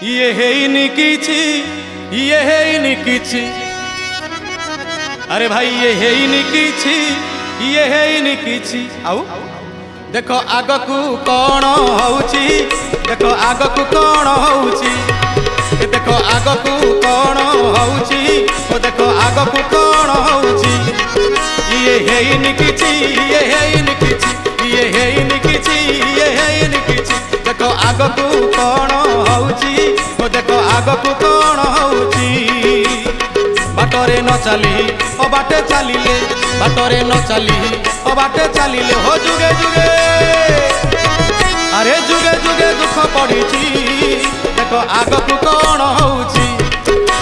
ये ହେଇନି କିଛି ये ହେଇନି କିଛି अरे भाई ये ହେଇନି କିଛି ये ହେଇନି କିଛି आउ देखो आगकू कौन होउची देखो आगकू कौन होउची देखो आगकू कौन होउची ओ देखो आगकू कौन होउची ये ହେଇନି କିଛି ये ହେଇନି କିଛି ये ହେଇନି କିଛି ये ହେଇନି କିଛି देखो आगकू कौन होउची ओ देखो आगकू कौन होउची बाटरे न चली ओ बाटे चलिले बाटरे न चली ओ बाटे चलिले हो जुगे जुगे अरे जुगे जुगे दुख पड़ीची देखो आगकू कौन होउची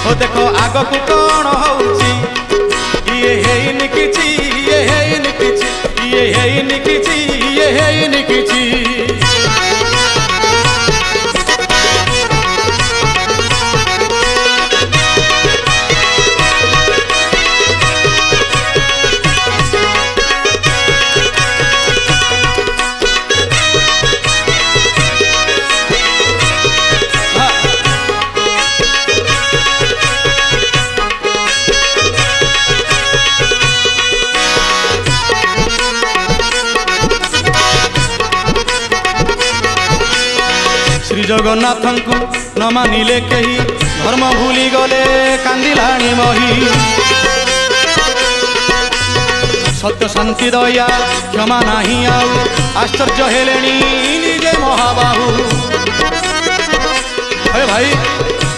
ओ देखो आगकू कौन होउची ये ହେଇନି କିଛି ये ହେଇନି କିଛି ये ହେଇନି କିଛି ये ହେଇନି କିଛି श्री जगन्नाथ को न मानिले कही धर्म भूली गले कांदिलाणी मही सत्य शांति दया क्षमा नाही आउ आश्चर्य हेलेनी निजे महाबाहु अरे भाई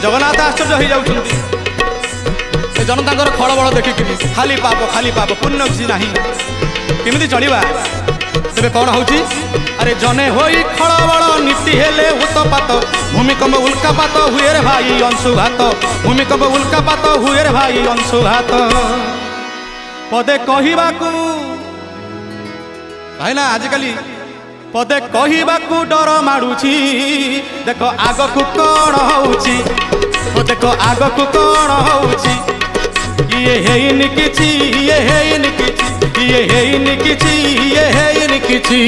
जगन्नाथ आश्चर्य हो जाउछन्ती जनता खड़बड़ देखिक खाली पाप पुण्य किसी ना केमिति चलिबा तेरे कौन होची अरे जने होई खड़बड़ नीति हेले हुतपात भूमिकंप उल्कापात हुए रे भाई अंशुघात भूमिकंप उल्कापात हुए रे भाई अंशुघात पदे कहिबाकू भाई ना आजिकली पदे कहिबाकू डर माडुची देखो आगकू कौन होउची ओ देखो आगकू कौन होउची ये ହେଇନି କିଛି ये ହେଇନି କିଛି ये ହେଇନି କିଛି ये ହେଇନି କିଛି